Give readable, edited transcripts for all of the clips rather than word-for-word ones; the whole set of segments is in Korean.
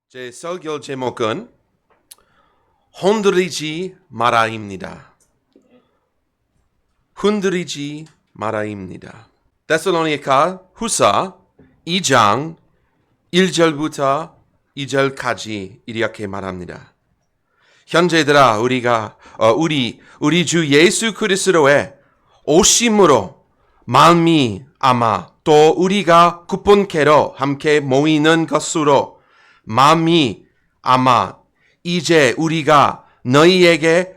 제 설교 제목은 흔들리지 마라입니다. 흔들리지 마라입니다. 데살로니가 후서 2장 1절부터 2절까지 이렇게 말합니다. 형제들아, 우리 주 예수 그리스도의 오심으로 말미암아 또 우리가 굳건케로 함께 모이는 것으로 말미암아 이제 우리가 너희에게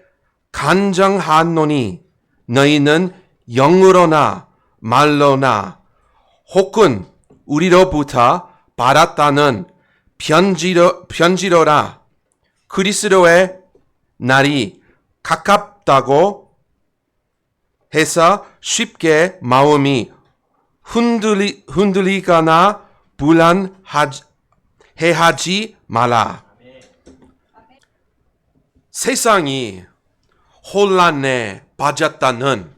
간증하노니 너희는 영으로나 말로나 혹은 우리로부터 받았다는 편지로라 그리스도의 날이 가깝다고 해서 쉽게 마음이 흔들리거나 불안해하지 말라. 세상이 혼란에 빠졌다는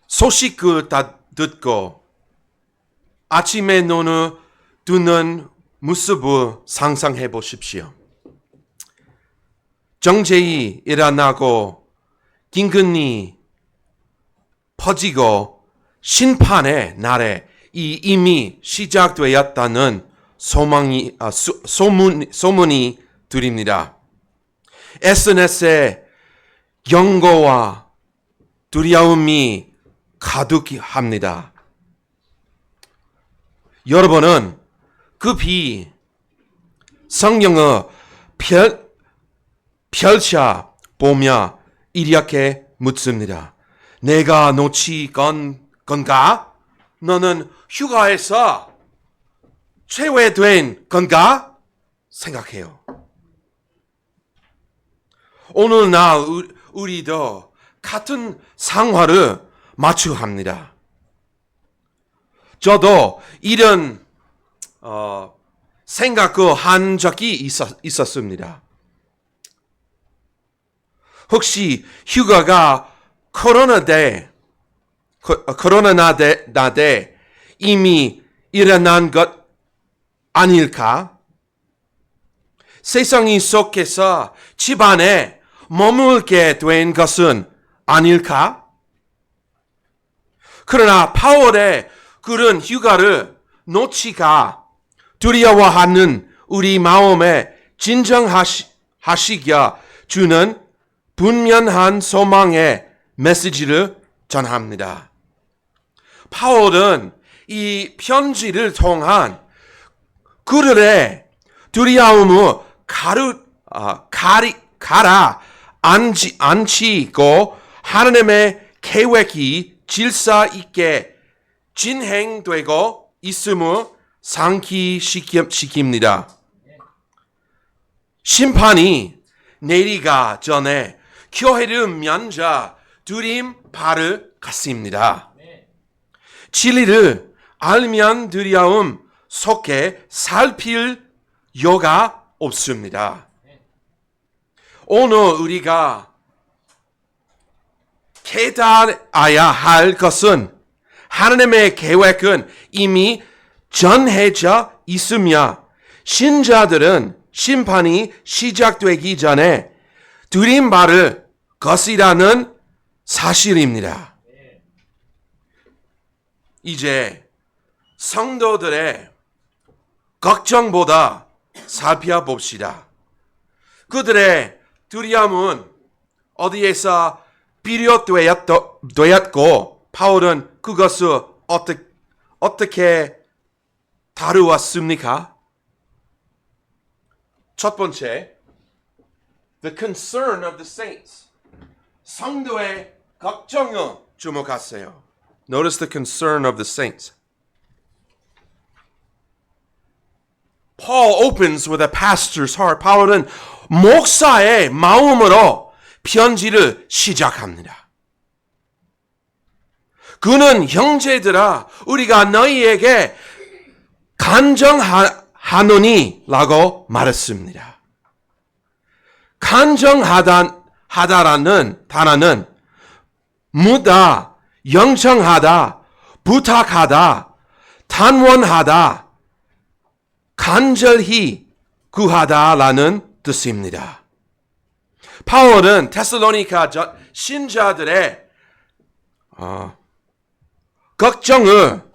소식을 다 듣고 아침에 눈을 뜨는 모습을 상상해 보십시오. 정쟁이 일어나고 긴근이 퍼지고 심판의 날에 이미 시작되었다는 소문이 들립니다. SNS에 경고와 두려움이 가득합니다. 여러분은 급히 성경을 펼쳐 보며 이렇게 묻습니다. 내가 놓친 건가? 너는 휴가에서 제외된 건가? 생각해요. 오늘날 우리도 같은 상황을 마주합니다. 저도 이런 생각을 한 적이 있었습니다. 혹시 휴가가 코로나 때 이미 일어난 것 아닐까? 세상이 속에서 집안에 머물게 된 것은 아닐까? 그러나 바울의 그런 휴가를 놓치가 두려워하는 우리 마음에 진정하시겨 주는 분명한 소망의 메시지를 전합니다. 바울은 이 편지를 통한 그들의 두려움을 가라앉히고 하나님의 계획이 질서 있게 진행되고 있음을 상기시킵니다. 심판이 내리가 전에 교회를 먼저 들임바를 갔습니다. 진리를 알면 두려움 속에 살필 여가 없습니다. 오늘 우리가 깨달아야 할 것은 하나님의 계획은 이미 정해져 있으며 신자들은 심판이 시작되기 전에 들임바를 것이라는 사실입니다. 이제 성도들의 걱정보다 살펴봅시다. 그들의 두려움은 어디에서 비롯되었고 바울은 그것을 어떻게 다루었습니까? 첫 번째, the concern of the saints. 성도의 걱정을 주목하세요. Notice the concern of the saints. Paul opens with a pastor's heart. 바울은 목사의 마음으로 편지를 시작합니다. 그는 형제들아 우리가 너희에게 간증하노니 라고 말했습니다. 간증하다라는 단어는 묻다, 영청하다, 부탁하다, 탄원하다, 간절히 구하다라는 뜻입니다. 바울은 데살로니가 신자들의 걱정을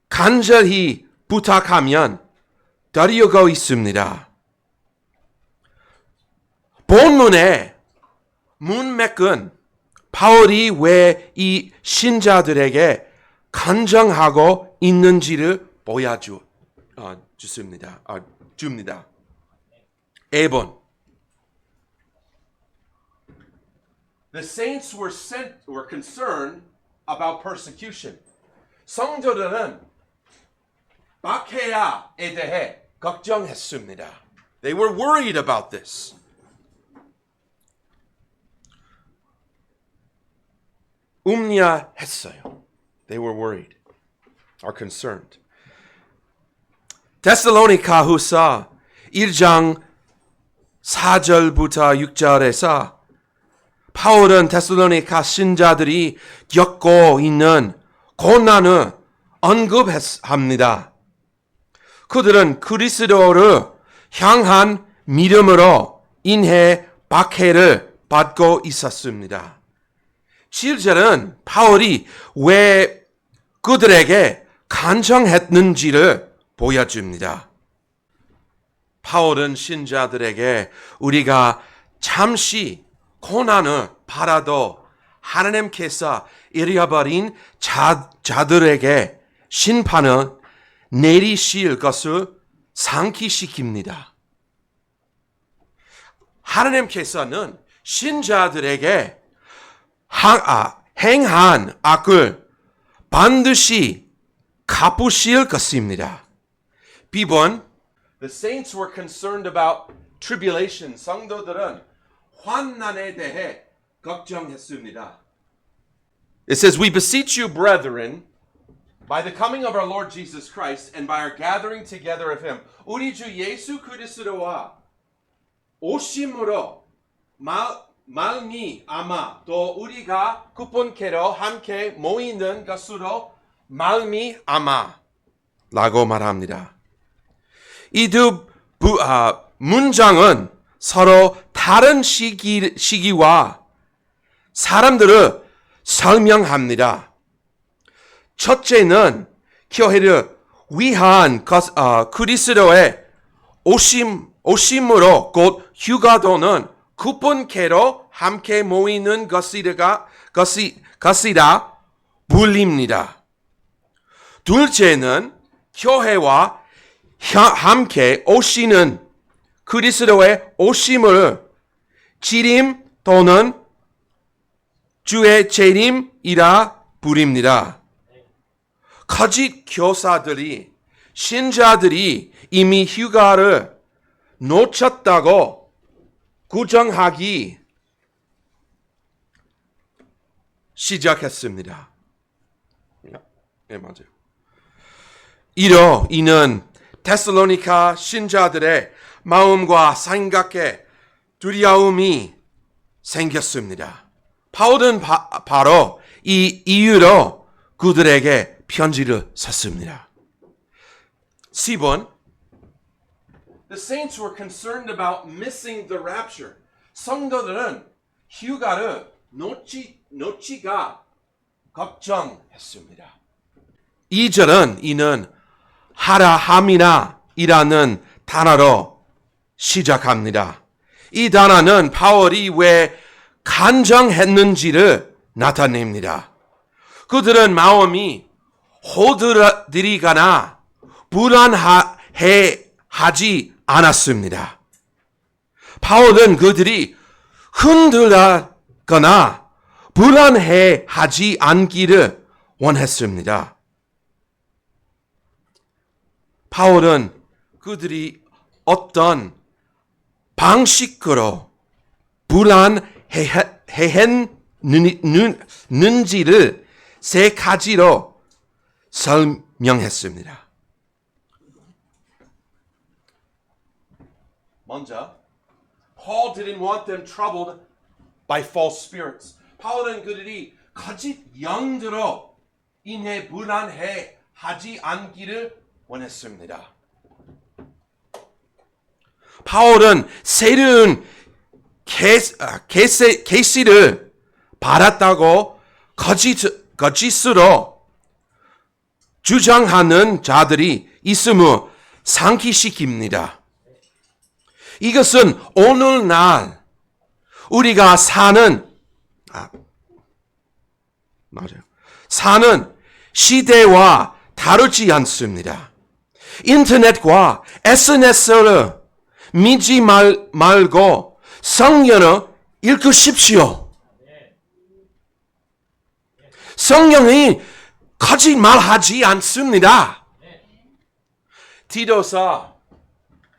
간절히 부탁하면 드리고 있습니다. 본문의 문맥은 바울이 왜 이 신자들에게 간청하고 있는지를 줍니다. 1번. The saints were concerned about persecution. 성도들은 박해야에 대해 걱정했습니다. They were worried about this. 음냐했어요. They were worried or concerned. 데살로니가후서 1장 4절부터 6절에서 바울은 데살로니가 신자들이 겪고 있는 고난을 언급합니다. 그들은 그리스도를 향한 믿음으로 인해 박해를 받고 있었습니다. 7절은 바울이 왜 그들에게 간청했는지를 보여줍니다. 바울은 신자들에게 우리가 잠시 고난을 받아도 하나님께서 잃어버린 자들에게 심판을 내리실 것을 상기시킵니다. 하나님께서는 신자들에게 행한 악을 반드시 갚으실 것입니다. B번, The saints were concerned about tribulation. 성도들은 환난에 대해 걱정했습니다. It says, We beseech you, brethren, by the coming of our Lord Jesus Christ and by our gathering together of Him, 우리 주 예수 그리스도와 오심으로 말미암아 또 우리가 kuppon케로 함께 모이는 것으로 말미암아 라고 말합니다. 이 두 문장은 서로 다른 시기와 사람들을 설명합니다. 첫째는 교회를 위한 그리스도의 오심으로 곧 휴가도는 kuppon케로 함께 모이는 것이라 불립니다. 둘째는 교회와 함께 오시는 그리스도의 오심을 지림 또는 주의 재림이라 부릅니다. 거짓 교사들이 신자들이 이미 휴가를 놓쳤다고 구정하기 시작했습니다. 네, 맞아요. 이는 데살로니가 신자들의 마음과 생각에 두려움이 생겼습니다. 바울은 바로 이 이유로 그들에게 편지를 썼습니다. 10번, The saints were concerned about missing the rapture. 성도들은 휴가를 놓치가 걱정했습니다. 2절은 이는 하라함이나 이라는 단어로 시작합니다. 이 단어는 바울이 왜 간청했는지를 나타냅니다. 그들은 마음이 호들갑이거나 불안해하지 않았습니다. 바울은 그들이 흔들거나 불안해하지 않기를 원했습니다. 바울은 그들이 어떤 방식으로 불안해했는지를 세 가지로 설명했습니다. 먼저, Paul didn't want them troubled by false spirits. 바울은 그들이 거짓 영들로 인해 불안해하지 않기를 원했습니다. 바울은 새로운 계시를 받았다고 거짓으로 주장하는 자들이 있음을 상기시킵니다. 이것은 오늘날 우리가 사는 시대와 다르지 않습니다. 인터넷과 SNS를 믿지 말고 성경을 읽으십시오. 성경이 거짓말하지 않습니다. 디도서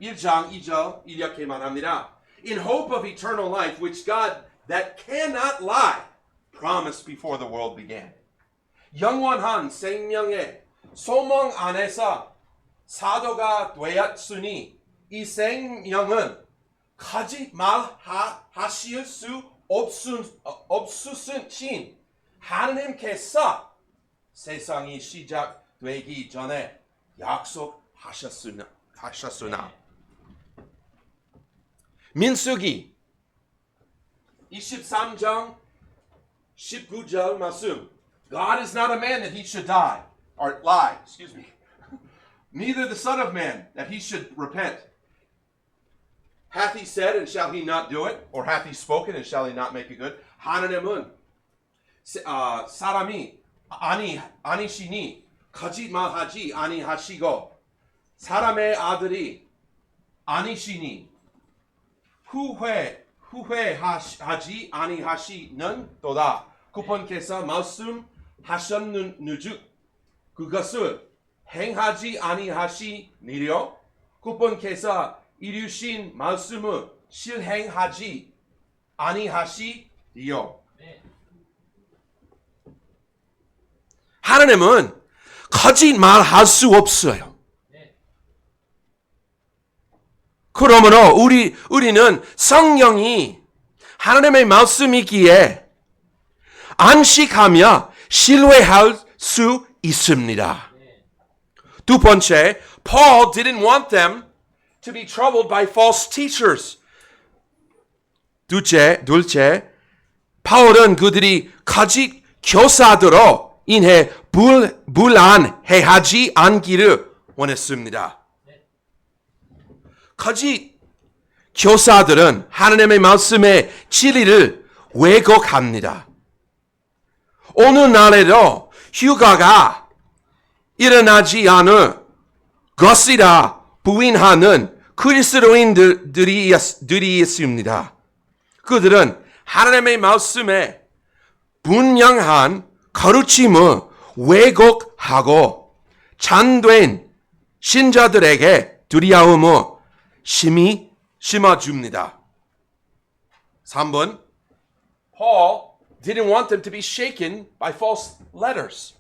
1장 2절 이렇게 말합니다. In hope of eternal life, which God that cannot lie promised before the world began. 영원한 생명의 소망 안에서 사도가 되었으니 이 생명은 거짓말하실 수 없으신 하나님께서 세상이 시작되기 전에 약속하셨으나 민수기 23장 19절 말씀 God is not a man that he should die or lie, excuse me. Neither the son of man that he should repent. Hath he said and shall he not do it? Or hath he spoken and shall he not make it good? 하나님은 사람이 아니시니 거짓말하지 아니하시고 사람의 아들이 아니시니 후회하지 아니하시는도다. 그분께서 말씀하셨는즉 그것을 행하지 아니하시니려 그분께서 이루신 말씀을 실행하지 아니하시리요. 하나님은 거짓말할 수 없어요. 그러므로 우리는 성경이 하나님의 말씀이기에 안식하며 신뢰할 수 있습니다. 두 번째, Paul didn't want them to be troubled by false teachers. 둘째, 바울은 그들이 거짓 교사들로 인해 불안해하지 않기를 원했습니다. 거짓 교사들은 하나님의 말씀의 진리를 왜곡합니다. 오늘날에도 휴가가 일어나지 않을 것이라 부인하는 그리스도인들이 있습니다. 그들은 하나님의 말씀에 분명한 가르침을 왜곡하고 참된 신자들에게 두려움을 심어줍니다. 3번, Paul didn't want them to be shaken by false letters.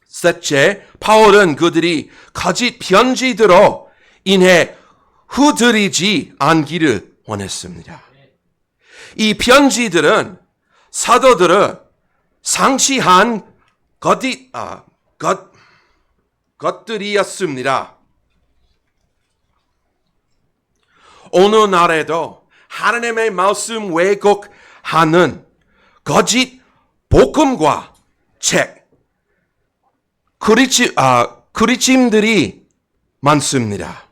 셋째, 바울은 그들이 거짓 편지들로 인해 흐트리지 않기를 원했습니다. 이 편지들은 사도들을 상시한 것들이었습니다. 오늘날에도 하나님의 말씀 왜곡하는 거짓 복음과 책, 그리침들이 많습니다.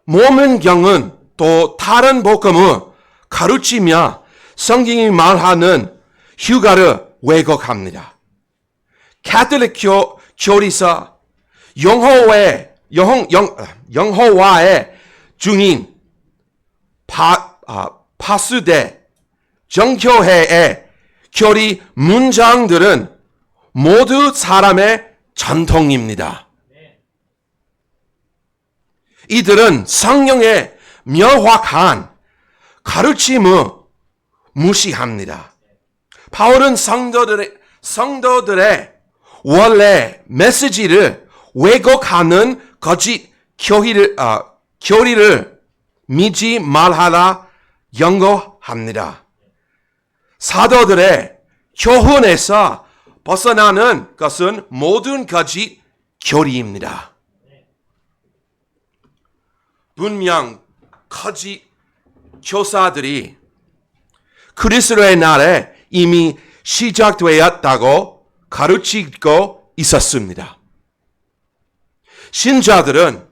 모문경은 또 다른 복음을 가르치며 성경이 말하는 휴가를 왜곡합니다. 가톨릭 교리서 영호와의 중인 파수대 정교회의 교리 문장들은 모두 사람의 전통입니다. 이들은 성경의 명확한 가르침을 무시합니다. 바울은 성도들의 원래 메시지를 왜곡하는 거짓 교리를 믿지 말하라 경고합니다. 사도들의 교훈에서 벗어나는 것은 모든 거짓 교리입니다. 분명 거짓 교사들이 그리스도의 날에 이미 시작되었다고 가르치고 있었습니다. 신자들은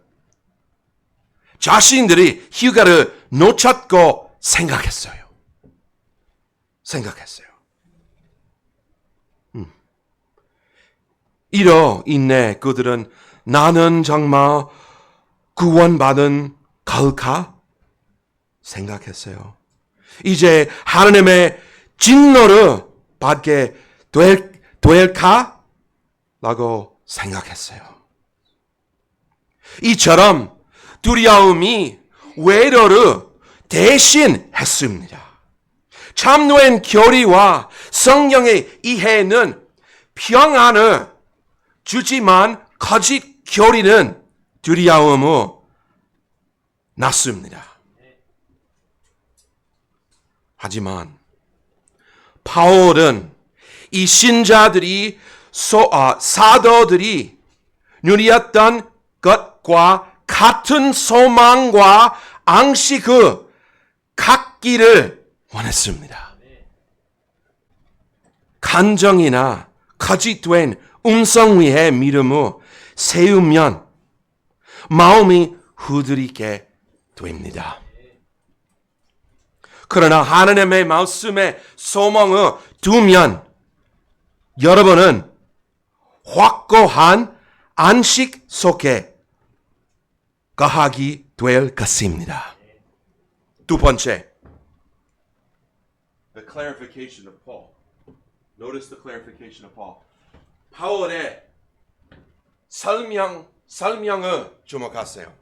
자신들이 휴가를 놓쳤고 생각했어요. 이로 인해 그들은 나는 정말 구원받은 걸까? 생각했어요. 이제 하나님의 진노를 받게 될까? 라고 생각했어요. 이처럼 두려움이 외로를 대신했습니다. 참된 교리와 성경의 이해는 평안을 주지만 거짓 교리는 두려움을 낳습니다. 하지만 바울은 이 신자들이 사도들이 누렸던 것과 같은 소망과 안식을 갖기를 원했습니다. 간정이나 거짓된 음성 위에 믿음을 세우면 마음이 흐드리게 됩니다. 그러나 하나님의 말씀에 소망을 두면 여러분은 확고한 안식 속에 거하게 될 것입니다. 두 번째, the clarification of Paul. Notice the clarification of Paul. 바울의 설명을 주목하세요.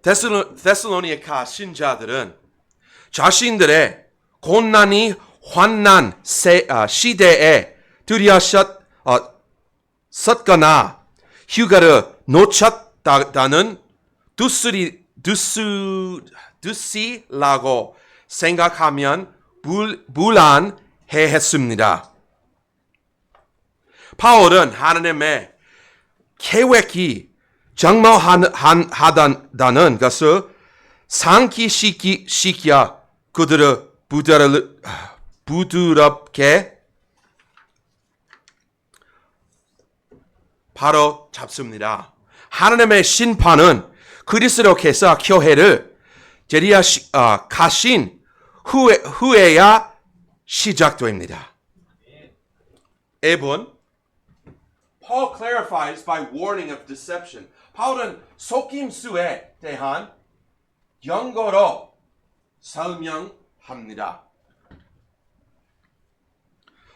데살로니가 신자들은 자신들의 고난이 환난 시대에 들여섰거나 휴가를 놓쳤다는 두시라고 생각하면 불안해했습니다. 바울은 하나님의 계획이 정말하다는 것을 상기시키야 그들을 부드럽게 바로 잡습니다. 하나님의 심판은 그리스도께서 교회를 가신 후에야 시작됩니다. Paul clarifies by warning of deception. 바울은 속임수에 대한 경고로 설명합니다.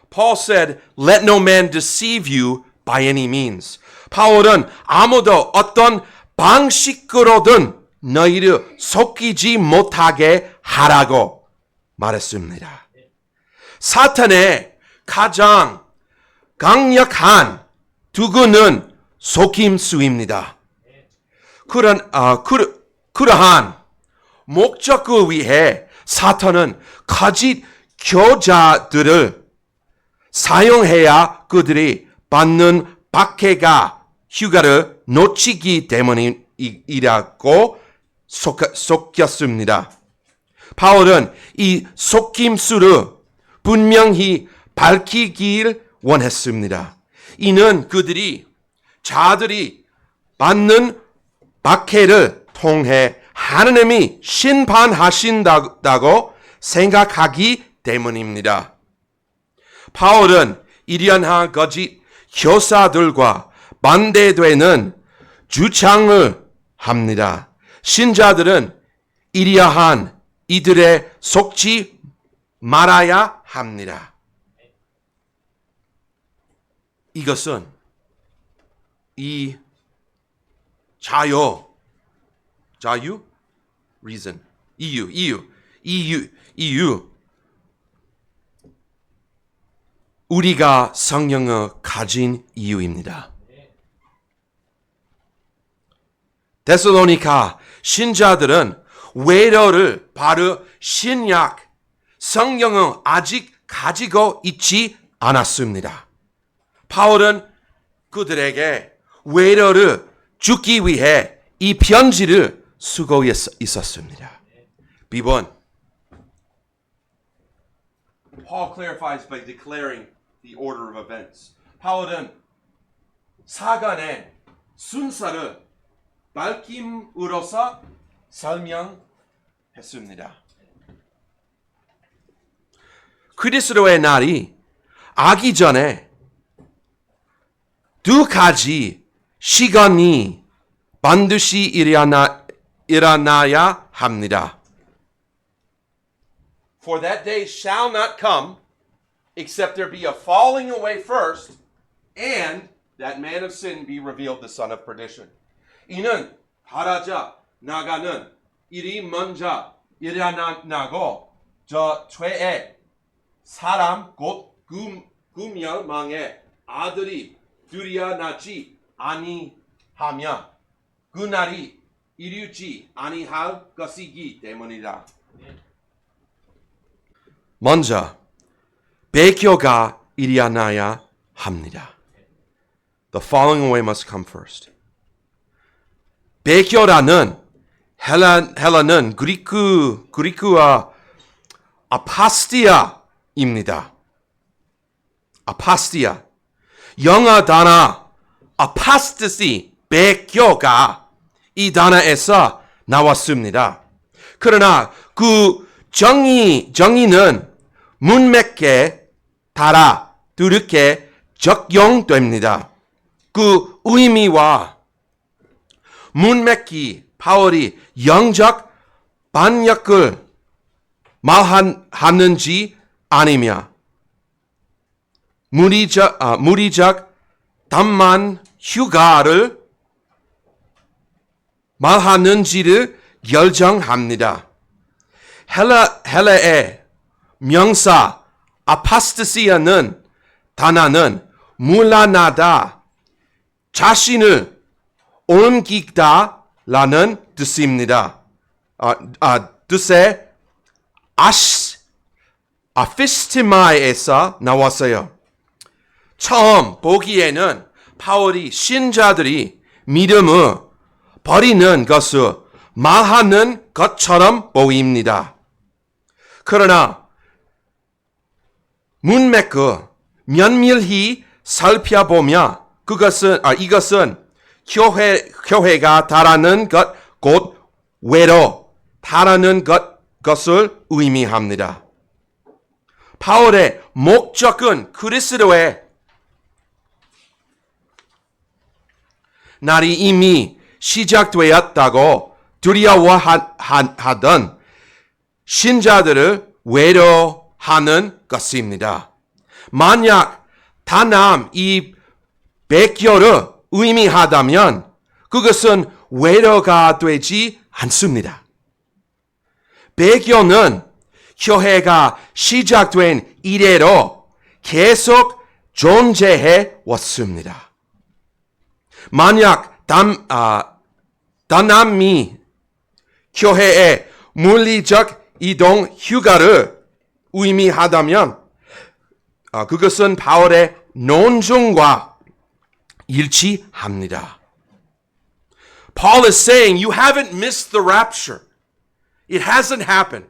Paul said, "Let no man deceive you by any means." 바울은 아무도 어떤 방식으로든 너희를 속이지 못하게 하라고 말했습니다. 사탄의 가장 강력한 도구는 속임수입니다. 그러한 목적을 위해 사탄은 거짓 교자들을 사용해야 그들이 받는 박해가 휴가를 놓치기 때문이라고 속였습니다. 바울은 이 속임수를 분명히 밝히길 원했습니다. 이는 자들이 받는 박해를 통해 하나님이 심판하신다고 생각하기 때문입니다. 바울은 이러한 거짓 교사들과 반대되는 주장을 합니다. 신자들은 이러한 이들에 속지 말아야 합니다. 이것은 이 reason, 이유. 우리가 성령을 가진 이유입니다. 데살로니가 신자들은 외로를 바로 신약 성령을 아직 가지고 있지 않았습니다. 바울은 그들에게 외로를 주기 위해 이 편지를 쓰고 있었습니다. B번, Paul clarifies by declaring the order of events. 바울은 사건의 순서를 밝힘으로써 설명했습니다. 그리스도의 날이 아기 전에 두 가지 시간이 반드시 일어나야 합니다. For that day shall not come except there be a falling away first and that man of sin be revealed, the son of perdition. 이는 바라자 나가는 일이 먼저 일어나고 저 죄의 사람 곧 구멸망의 아들이 드러나지 아니하며 그 날이 이르지 아니할 것이기 때문이다. 먼저 배교가 일어나야 합니다. The falling away must come first. 배교라는 헬라는 그리크와 아파스티아입니다. 아파스티아. 영어 단어 apostasy, 배교가 이 단어에서 나왔습니다. 그러나 그 정의는 문맥에 따라 다르게 적용됩니다. 그 의미와 문맥이 바울이 영적 반역을 말하는지 아니며 물리적 단만 휴가를 말하는지를 결정합니다. 헬라의 명사 아파스타시아는 단어는 물러나다, 자신을 옮기다라는 뜻입니다. 뜻의 아피스티마에서 나왔어요. 처음 보기에는 바울이 신자들이 믿음을 버리는 것을 말하는 것처럼 보입니다. 그러나 문맥을 면밀히 살펴보면 이것은 교회가 다라는 것, 곧 외로 다라는 것을 의미합니다. 바울의 목적은 그리스도의 날이 이미 시작되었다고 두려워하던 신자들을 외로하는 것입니다. 만약 단함 이 배교를 의미하다면 그것은 외로가 되지 않습니다. 배교는 교회가 시작된 이래로 계속 존재해 왔습니다. 만약 단함이 교회의 물리적 이동 휴가를 의미하다면 그것은 바울의 논증과 일치합니다. Paul is saying you haven't missed the rapture. It hasn't happened.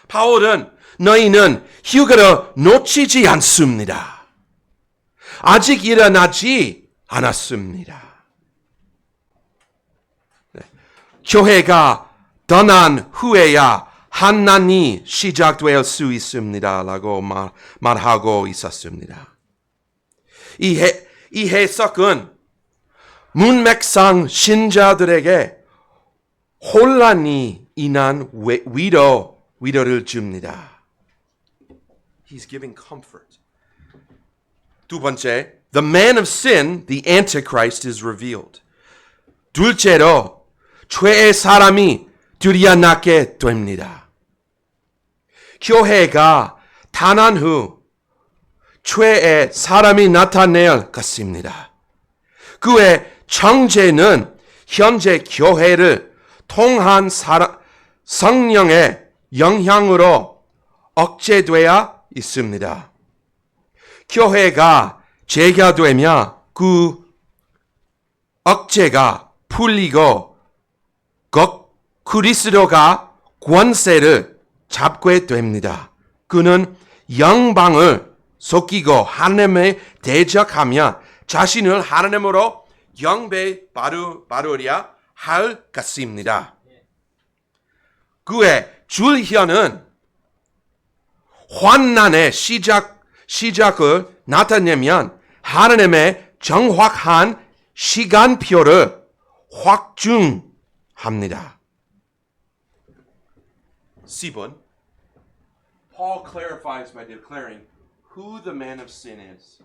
바울은 너희는 휴가를 놓치지 않습니다. 아직 일어나지 않았습니다. 네. 교회가 떠난 후에야 한난이 시작될 수 있습니다. 라고 말하고 있었습니다. 이 해석은 문맥상 신자들에게 혼란이 인한 위로를 줍니다. He's giving comfort. 두 번째, the man of sin, the Antichrist, is revealed. 둘째로, 죄의 사람이 드러나게 됩니다. 교회가 탄환 후 죄의 사람이 나타낼 것입니다. 그의 정죄는 현재 교회를 통한 성령의 영향으로 억제되어 있습니다. 교회가 재개되며 그 억제가 풀리고 그리스도가 권세를 잡게 됩니다. 그는 영방을 속이고 하나님을 대적하며 자신을 하나님으로 영배 바르려 할 것입니다. 그의 줄현은 환난의 시작을 나타내면 하나님의 정확한 시간표를 확증합니다. 10번 Paul clarifies by declaring who the man of sin is.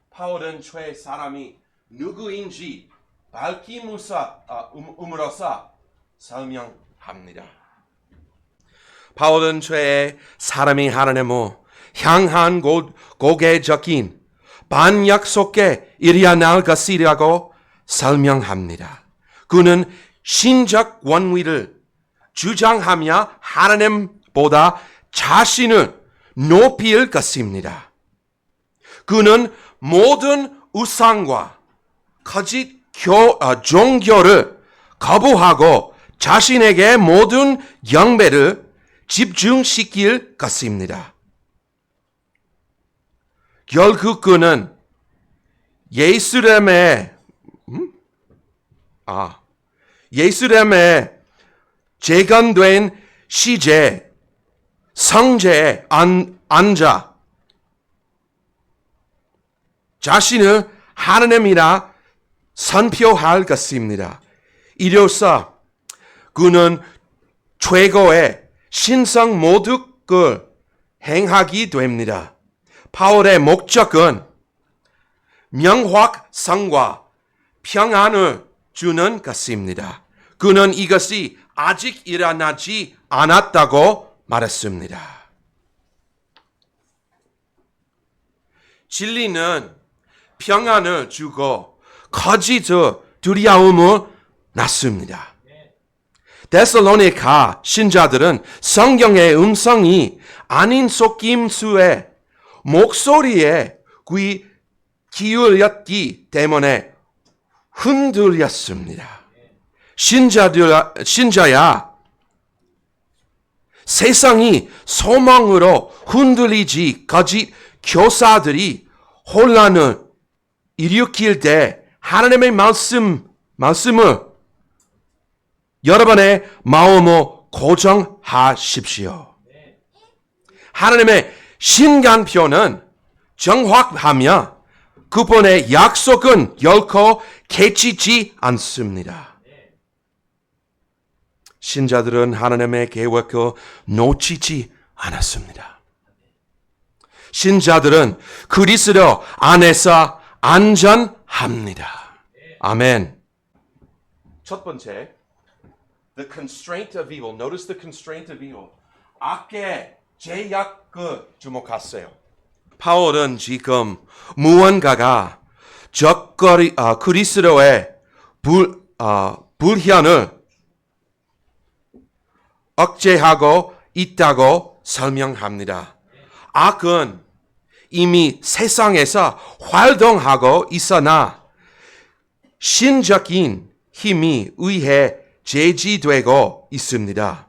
바울은 죄 사람이 누구인지 밝힘으로써 설명합니다. 바울은 죄의 사람이 하나님을 향한 고개 적인 반약속에 이르날 것이라고 설명합니다. 그는 신적 원위를 주장하며 하나님보다 자신을 높일 것입니다. 그는 모든 우상과 거짓 종교를 거부하고 자신에게 모든 영배를 집중시킬 것입니다. 결국 그는 예루살렘에 재건된 시제 성제에 앉아 자신을 하나님이라 선포할 것입니다. 이로써 그는 최고의 신성 모독을 행하게 됩니다. 바울의 목적은 명확성과 평안을 주는 것입니다. 그는 이것이 아직 일어나지 않았다고 말했습니다. 진리는 평안을 주고 거짓의 두려움을 낳습니다. 데살로니가 신자들은 성경의 음성이 아닌 속임수의 목소리에 귀 기울였기 때문에 흔들렸습니다. 신자야 세상이 소망으로 흔들리지 거짓 교사들이 혼란을 일으킬 때 하나님의 말씀을 여러분의 마음을 고정하십시오. 하나님의 신간표는 정확하며 그분의 약속은 결코 깨지지 않습니다. 신자들은 하나님의 계획을 놓치지 않았습니다. 신자들은 그리스도 안에서 안전합니다. 아멘. 첫 번째, the constraint of evil. Notice the constraint of evil. 악의 제약을 주목하세요. 바울은 지금 무언가가 그리스도의 불현을 억제하고 있다고 설명합니다. 악은 이미 세상에서 활동하고 있으나 신적인 힘에 의해 제지되고 있습니다.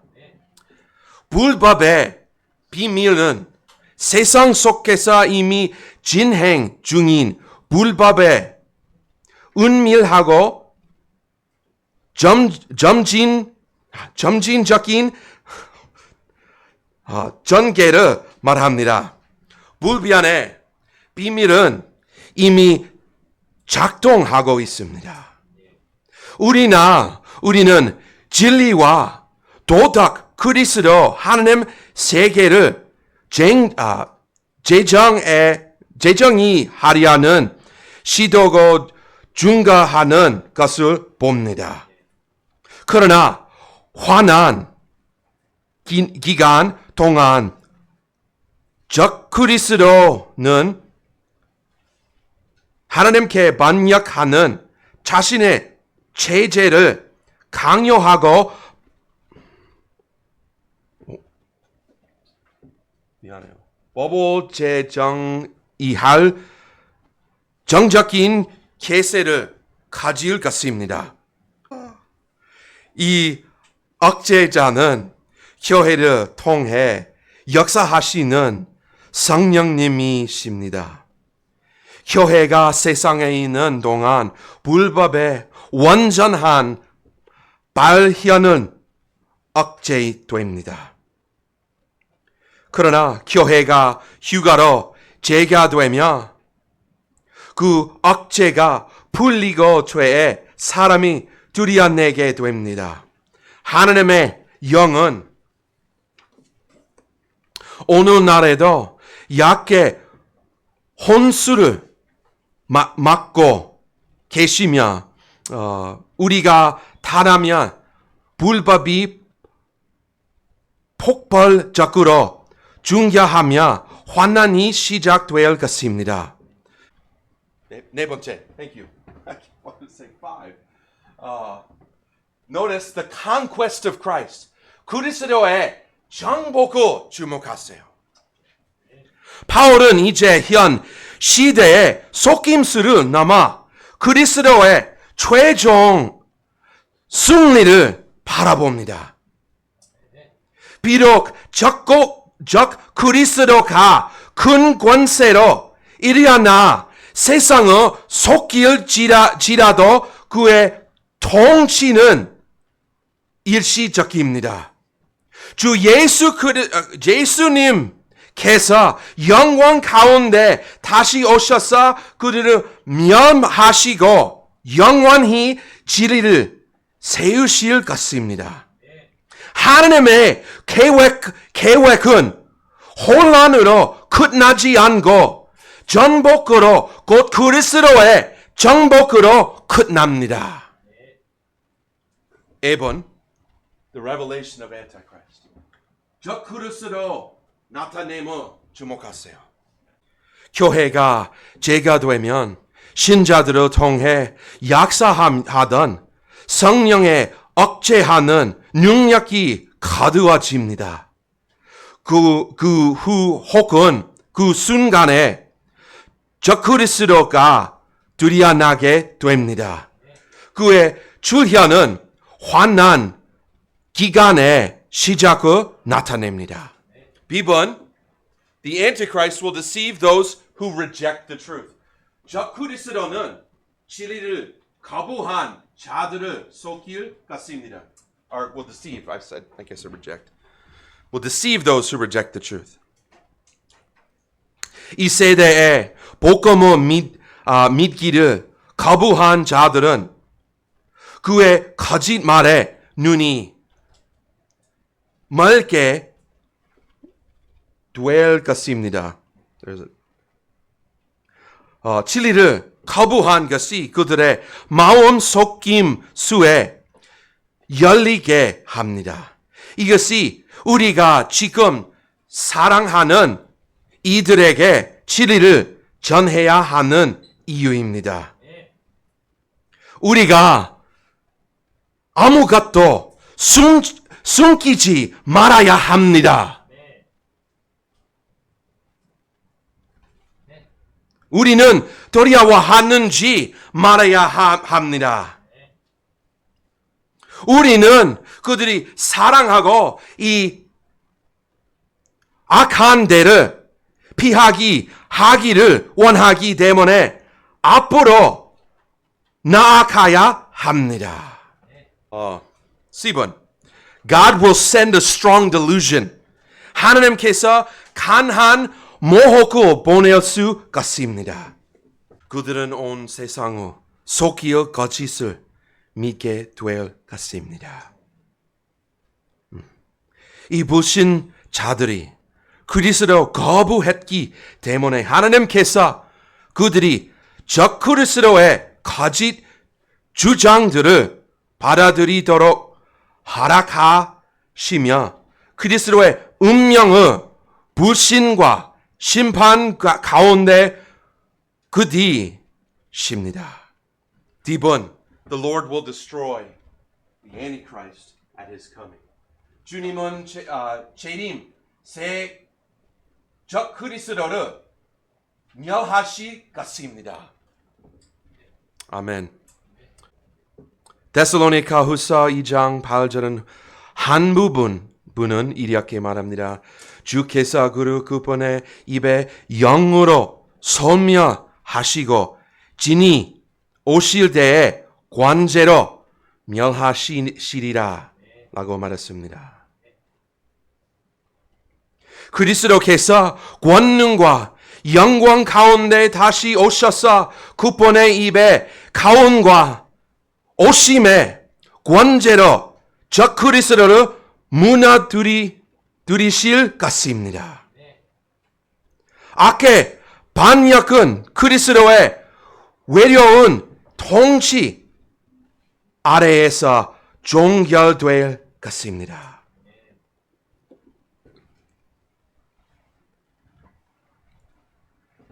불법의 비밀은 세상 속에서 이미 진행 중인 불법의 은밀하고 점진적인 전개를 말합니다. 불변의 비밀은 이미 작동하고 있습니다. 우리는 진리와 도덕, 그리스도, 하나님 세계를 제정이 하려는 시도고 증가하는 것을 봅니다. 그러나 환난 기간 동안 적 그리스도는 하나님께 반역하는 자신의 체제를 강요하고 법을 제정할 정적인 계세를 가질 것입니다. 이 억제자는 교회를 통해 역사하시는 성령님이십니다. 교회가 세상에 있는 동안 불법의 완전한 발현은 억제됩니다. 그러나 교회가 휴가로 재개되며 그 억제가 풀리고 죄에 사람이 두려내게 됩니다. 하나님의 영은 오늘날에도 약게 혼수를 맡고 계시며 우리가 타라면 불법이 폭발적으로 증가하며 환난이 시작될 것입니다. 네 번째, thank you. I want to say five. Notice the conquest of Christ. 그리스도의 정복을 주목하세요. 바울은 이제 현 시대의 속임수를 넘어 그리스도의 최종 승리를 바라봅니다. 비록 적극적 그리스도가 큰 권세로 일어나 세상을 속일지라도 그의 통치는 일시적입니다. 주 예수님께서 영광 가운데 다시 오셔서 그들을 면하시고 영원히 진리를 세우실 것입니다. 하나님의 계획은 혼란으로 끝나지 않고 정복으로 곧 그리스도의 정복으로 끝납니다. 1번 The revelation of Antichrist. 적 그리스도 나타냄을 주목하세요. 교회가 재개되면 신자들을 통해 역사하던 성령의 억제하는 능력이 거두어집니다. 그 후 혹은 그 순간에 적 그리스도가 두려나게 됩니다. 그의 출현은 환난 기간의 시작을 나타냅니다. B번 The Antichrist will deceive those who reject the truth. 적 그리스도는 진리를 거부한 자들을 속일 것입니다. Or will deceive. I guess reject. Will deceive those who reject the truth. 이 세대에 복음을 믿기를 거부한 자들은 그의 거짓말에 눈이 멀게 될 것입니다. 진리를 거부한 것이 그들의 마음 속임수에 열리게 합니다. 이것이 우리가 지금 사랑하는 이들에게 진리를 전해야 하는 이유입니다. 우리가 아무것도 숨기지 말아야 합니다. 우리는 두려워하는지 말아야 합니다. 우리는 그들이 사랑하고 이 악한 데를 하기를 원하기 때문에 앞으로 나아가야 합니다. C번 God will send a strong delusion. 하나님께서 강한 모혹을 보낼 수 있습니다. 그들은 온 세상을 속이어 거짓을 믿게 될 것입니다. 이 불신 자들이 그리스도 거부했기 때문에 하나님께서 그들이 적 그리스도의 거짓 주장들을 받아들이도록 허락하시며 그리스도의 운명의 불신과 심판 가운데 그뒤십니다. D번 The Lord will destroy the Antichrist at His coming. 주님은 재림 새 적 그리스도를 멸하실 것입니다. 아멘. 데살로니가 후서 2장 8절은 한 분은 이렇게 말합니다. 주께서 그분의 입에 영으로 소멸하시고 진이 오실 때에 관제로 멸하시리라 라고 말했습니다. 그리스도께서 권능과 영광 가운데 다시 오셔서 그분의 입에 가온과 오심의 권제로 저 그리스도를 무너뜨리실 것입니다. 악의 반역은 그리스도의 외로운 통치 아래에서 종결될 것입니다.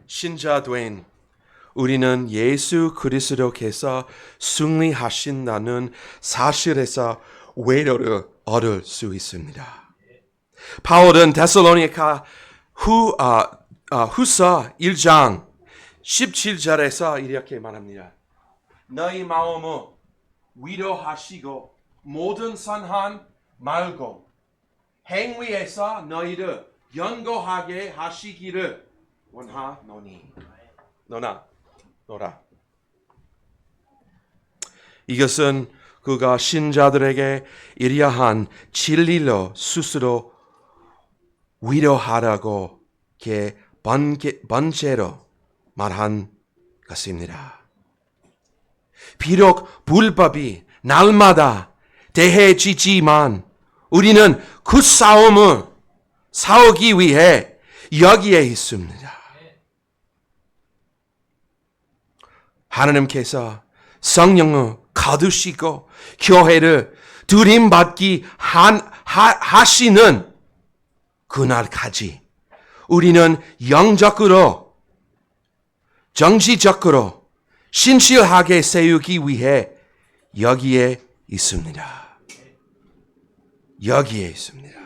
신자된 우리는 예수 그리스도께서 승리하신다는 사실에서 위로를 얻을 수 있습니다. 바울은 데살로니가 후서 1장 17절에서 이렇게 말합니다. 너희 마음을 위로하시고 모든 선한 말고 행위에서 너희를 연고하게 하시기를 원하노니. 너라. 이것은 그가 신자들에게 이러한 진리로 스스로 위로하라고 번제로 말한 것입니다. 비록 불법이 날마다 대해지지만 우리는 그 싸움을 싸우기 위해 여기에 있습니다. 하나님께서 성령을 거두시고 교회를 들임받기 하시는 그날까지 우리는 영적으로 정치적으로 신실하게 세우기 위해 여기에 있습니다. 여기에 있습니다.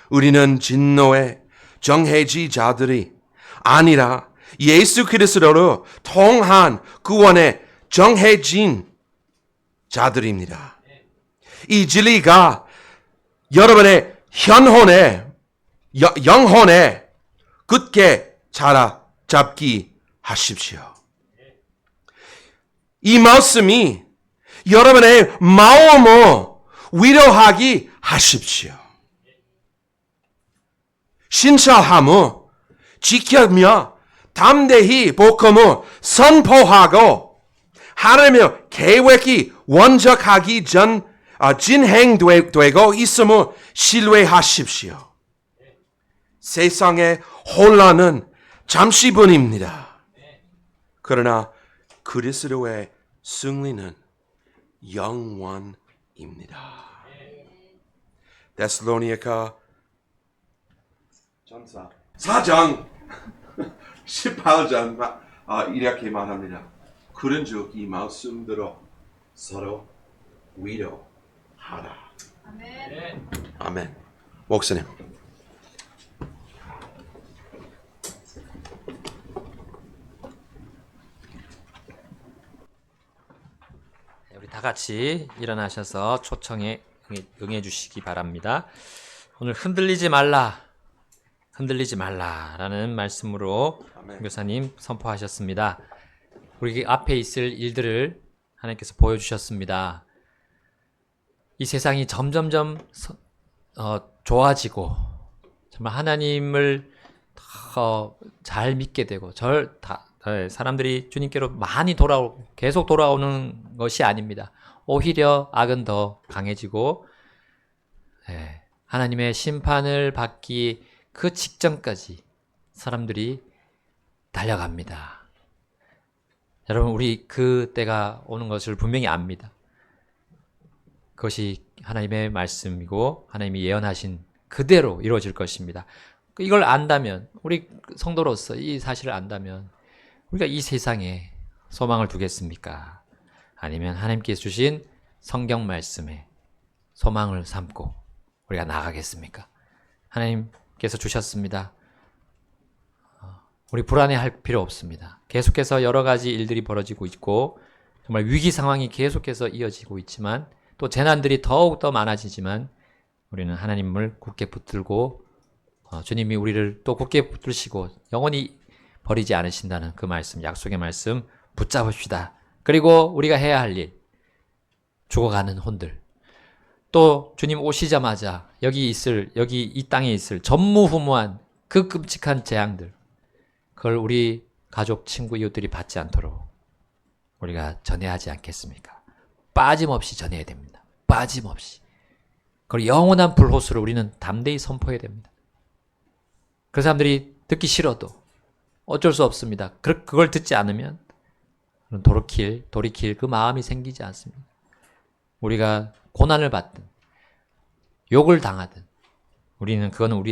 우리는 진노의 정해지자들이 아니라 예수 그리스도로 통한 구원에 정해진 자들입니다. 이 진리가 여러분의 영혼에 굳게 잡기 하십시오. 이 말씀이 여러분의 마음을 위로하기 하십시오. 신실함을 지키며 담대히 복음을 선포하고 하나님의 계획이 완전하기 전 진행되고 있음을 신뢰하십시오. 세상의 혼란은 잠시뿐입니다. 그러나 그리스도의 승리는 영원입니다. 데살로니가 전서 4장 18장 이렇게 말합니다. 그런즉 이 말씀대로 서로 위로하라. 아멘. 아멘. 목사님. 우리 다 같이 일어나셔서 초청에 응해 주시기 바랍니다. 오늘 흔들리지 말라라는 말씀으로 교사님 선포하셨습니다. 우리 앞에 있을 일들을 하나님께서 보여주셨습니다. 이 세상이 점점점 좋아지고 정말 하나님을 잘 믿게 되고 사람들이 주님께로 많이 계속 돌아오는 것이 아닙니다. 오히려 악은 더 강해지고 하나님의 심판을 받기 그 직전까지 사람들이 달려갑니다. 여러분, 우리 그 때가 오는 것을 분명히 압니다. 그것이 하나님의 말씀이고 하나님이 예언하신 그대로 이루어질 것입니다. 이걸 안다면, 우리 성도로서 이 사실을 안다면 우리가 이 세상에 소망을 두겠습니까? 아니면 하나님께서 주신 성경 말씀에 소망을 삼고 우리가 나가겠습니까? 하나님께서 주셨습니다. 우리 불안해할 필요 없습니다. 계속해서 여러 가지 일들이 벌어지고 있고 정말 위기 상황이 계속해서 이어지고 있지만 또 재난들이 더욱 더 많아지지만 우리는 하나님을 굳게 붙들고 주님이 우리를 또 굳게 붙드시고 영원히 버리지 않으신다는 그 말씀, 약속의 말씀 붙잡읍시다. 그리고 우리가 해야 할 일, 죽어가는 혼들, 또 주님 오시자마자 여기 이 땅에 있을 전무후무한 그 끔찍한 재앙들, 그걸 우리 가족, 친구, 이웃들이 받지 않도록 우리가 전해야 하지 않겠습니까? 빠짐없이 전해야 됩니다. 빠짐없이. 그걸 영원한 불호수를 우리는 담대히 선포해야 됩니다. 그 사람들이 듣기 싫어도 어쩔 수 없습니다. 그걸 듣지 않으면 돌이킬 그 마음이 생기지 않습니다. 우리가 고난을 받든 욕을 당하든 우리는 그거는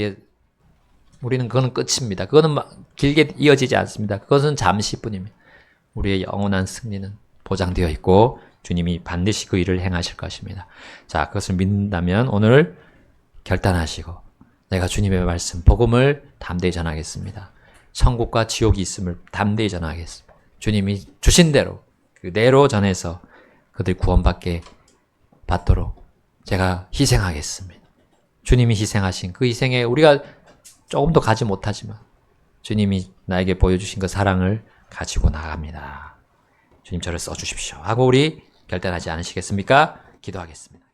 끝입니다. 그거는 길게 이어지지 않습니다. 그것은 잠시뿐입니다. 우리의 영원한 승리는 보장되어 있고 주님이 반드시 그 일을 행하실 것입니다. 자, 그것을 믿는다면 오늘 결단하시고 내가 주님의 말씀, 복음을 담대히 전하겠습니다. 천국과 지옥이 있음을 담대히 전하겠습니다. 주님이 주신 대로 그대로 전해서 그들이 구원받게 받도록 제가 희생하겠습니다. 주님이 희생하신 그 희생에 우리가 조금도 가지 못하지만 주님이 나에게 보여주신 그 사랑을 가지고 나갑니다. 주님 저를 써주십시오 하고 우리 결단하지 않으시겠습니까? 기도하겠습니다.